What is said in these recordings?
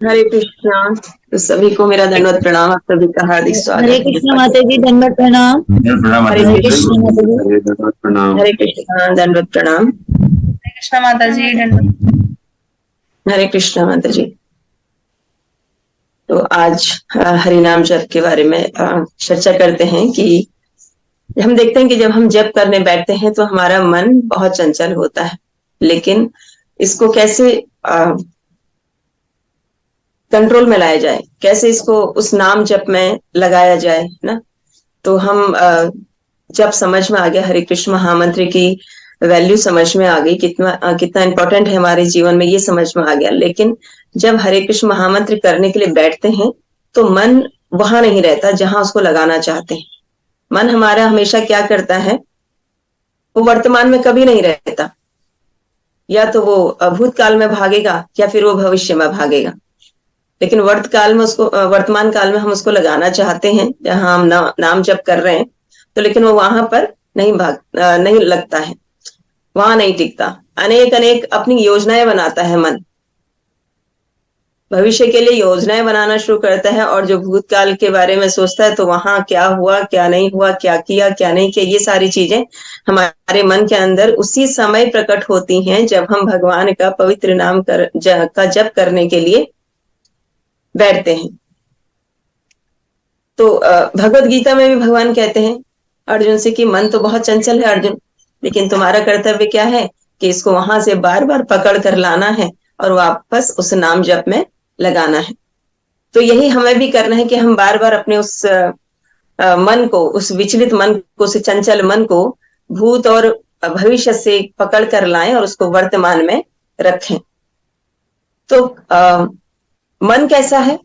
हरे कृष्णा। तो सभी को मेरा दंडवत प्रणाम। आप सभी का हार्दिक हरे स्वागत कृष्ण माता जी, दंडवत प्रणाम। है। हरे हरे कृष्ण। कृष्ण माता जी। हरे दंडवत प्रणाम। हरे कृष्णा, दंडवत प्रणाम। हरे कृष्णा माता जी, दंडवत। हरे कृष्णा माता जी। तो आज हरि नाम जप के बारे में चर्चा करते हैं कि हम देखते हैं कि जब हम जप करने बैठते हैं तो हमारा मन बहुत चंचल होता है, लेकिन इसको कैसे कंट्रोल में लाया जाए, कैसे इसको उस नाम जप में लगाया जाए ना। तो हम जब समझ में आ गया, हरे कृष्ण महामंत्र की वैल्यू समझ में आ गई, कितना इम्पोर्टेंट है हमारे जीवन में, ये समझ में आ गया। लेकिन जब हरे कृष्ण महामंत्र करने के लिए बैठते हैं तो मन वहां नहीं रहता जहां उसको लगाना चाहते हैं। मन हमारा हमेशा क्या करता है, वो वर्तमान में कभी नहीं रहता। या तो वो भूतकाल में भागेगा या फिर वो भविष्य में भागेगा। लेकिन वर्तमान काल में हम उसको लगाना चाहते हैं जहां हम नाम जप कर रहे हैं, तो लेकिन वो वहां पर नहीं लगता है, वहां नहीं टिकता। अनेक अनेक अपनी योजनाएं बनाता है मन, भविष्य के लिए योजनाएं बनाना शुरू करता है। और जो भूतकाल के बारे में सोचता है तो वहां क्या हुआ, क्या नहीं हुआ, क्या किया, क्या नहीं किया, ये सारी चीजें हमारे मन के अंदर उसी समय प्रकट होती हैं जब हम भगवान का पवित्र नाम का जप करने के लिए बैठते हैं। तो भगवत गीता में भी भगवान कहते हैं अर्जुन से कि मन तो बहुत चंचल है अर्जुन, लेकिन तुम्हारा कर्तव्य क्या है कि इसको वहां से बार बार पकड़ कर लाना है और वापस उस नाम जप में लगाना है। तो यही हमें भी करना है कि हम बार बार अपने उस मन को, उस विचलित मन को, उस चंचल मन को भूत और भविष्य से पकड़ कर लाएं और उसको वर्तमान में रखें। तो मन कैसा है?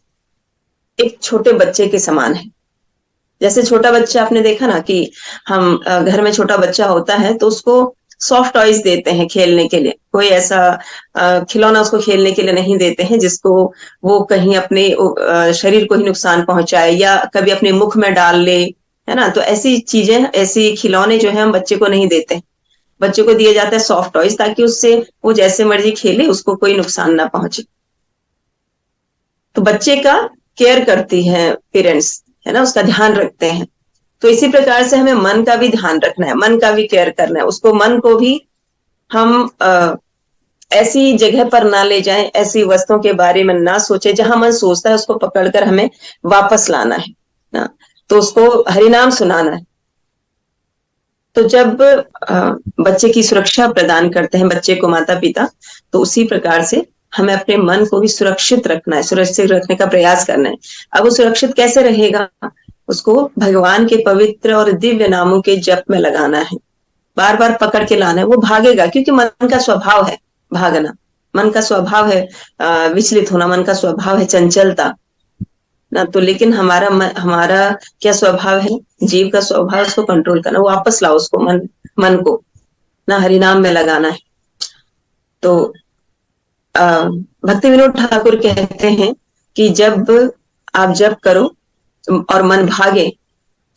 एक छोटे बच्चे के समान है। जैसे छोटा बच्चा, आपने देखा ना कि हम घर में छोटा बच्चा होता है तो उसको सॉफ्ट टॉयज देते हैं खेलने के लिए। कोई ऐसा खिलौना उसको खेलने के लिए नहीं देते हैं जिसको वो कहीं अपने शरीर को ही नुकसान पहुंचाए या कभी अपने मुख में डाल ले, है ना। तो ऐसी चीजें, ऐसी खिलौने जो है हम बच्चे को नहीं देते। बच्चे को दिया जाता है सॉफ्ट टॉयज, ताकि उससे वो जैसे मर्जी खेले, उसको कोई नुकसान ना पहुंचे। तो बच्चे का केयर करती है पेरेंट्स, है ना, उसका ध्यान रखते हैं। तो इसी प्रकार से हमें मन का भी ध्यान रखना है, मन का भी केयर करना है। उसको, मन को भी हम ऐसी जगह पर ना ले जाएं, ऐसी वस्तुओं के बारे में ना सोचे। जहां मन सोचता है उसको पकड़कर हमें वापस लाना है ना। तो उसको हरिनाम सुनाना है। तो जब बच्चे की सुरक्षा प्रदान करते हैं बच्चे को माता पिता, तो उसी प्रकार से हमें अपने मन को भी सुरक्षित रखना है, सुरक्षित रखने का प्रयास करना है। अब वो सुरक्षित कैसे रहेगा? उसको भगवान के पवित्र और दिव्य नामों के जप में लगाना है, बार बार पकड़ के लाना है। वो भागेगा, क्योंकि मन का स्वभाव है भागना, मन का स्वभाव है विचलित होना, मन का स्वभाव है चंचलता ना। तो लेकिन हमारा क्या स्वभाव है? जीव का स्वभाव उसको कंट्रोल करना। वापस लाओ उसको, मन को ना हरिनाम में लगाना है। तो भक्ति विनोद ठाकुर कहते हैं कि जब आप जप करो और मन भागे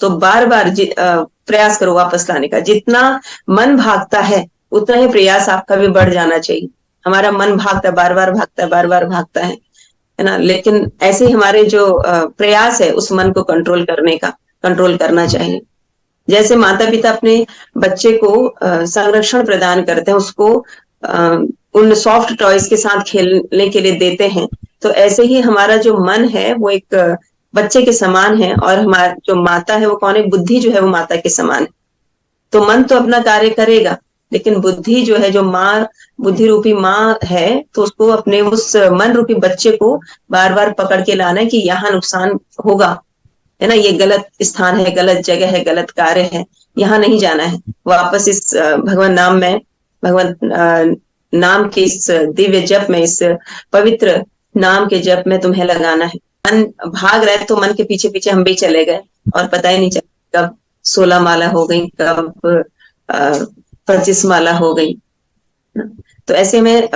तो बार बार प्रयास करो वापस लाने का। जितना मन भागता है उतना ही प्रयास आपका भी बढ़ जाना चाहिए। हमारा मन भागता है, बार बार भागता है, बार बार भागता है ना। लेकिन ऐसे ही हमारे जो प्रयास है उस मन को कंट्रोल करने का, कंट्रोल करना चाहिए। जैसे माता पिता अपने बच्चे को संरक्षण प्रदान करते हैं, उसको उन सॉफ्ट टॉयज के साथ खेलने के लिए देते हैं, तो ऐसे ही हमारा जो मन है वो एक बच्चे के समान है। और हमारा जो माता है वो कौन है? बुद्धि जो है वो माता के समान है। तो मन तो अपना कार्य करेगा, लेकिन बुद्धि जो है, जो माँ, बुद्धि रूपी माँ है, तो उसको अपने उस मन रूपी बच्चे को बार बार पकड़ के लाना है कि यहाँ नुकसान होगा, है ना, ये गलत स्थान है, गलत जगह है, गलत कार्य है, यहाँ नहीं जाना है। वापस इस भगवान नाम में, भगवान नाम के इस दिव्य जप में, इस पवित्र नाम के जप में तुम्हें लगाना है। मन भाग रहा है तो मन के पीछे पीछे हम भी चले गए और पता ही नहीं चला कब 16 माला हो गई, कब 25 माला हो गई। तो ऐसे में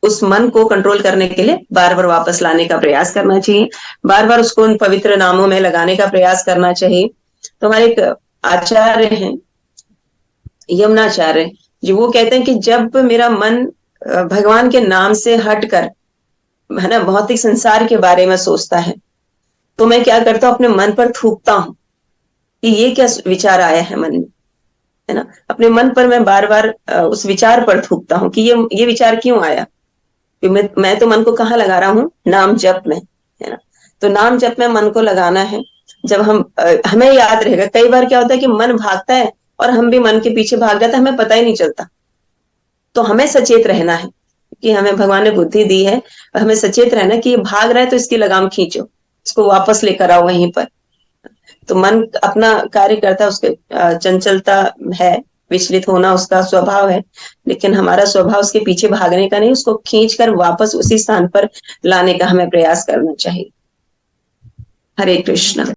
उस मन को कंट्रोल करने के लिए बार बार वापस लाने का प्रयास करना चाहिए, बार बार उसको उन पवित्र नामों में लगाने का प्रयास करना चाहिए। तो हमारे एक आचार्य हैं, यमुनाचार्य जी, वो कहते हैं कि जब मेरा मन भगवान के नाम से हटकर है ना, भौतिक संसार के बारे में सोचता है, तो मैं क्या करता हूँ, अपने मन पर थूकता हूँ कि ये क्या विचार आया है मन में, है ना। अपने मन पर मैं बार बार उस विचार पर थूकता हूँ कि ये विचार क्यों आया, कि मैं तो मन को कहाँ लगा रहा हूँ, नाम जप में, है ना। तो नाम जप में मन को लगाना है। जब हमें याद रहेगा, कई बार क्या होता है कि मन भागता है और हम भी मन के पीछे भाग जाते हैं, हमें पता ही नहीं चलता। तो हमें सचेत रहना है कि हमें भगवान ने बुद्धि दी है, हमें सचेत रहना कि ये भाग रहा है तो इसकी लगाम खींचो, इसको वापस लेकर आओ वहीं पर। तो मन अपना कार्य करता है, उसके चंचलता है, विचलित होना उसका स्वभाव है, लेकिन हमारा स्वभाव उसके पीछे भागने का नहीं, उसको खींच कर वापस उसी स्थान पर लाने का हमें प्रयास करना चाहिए। हरे कृष्ण।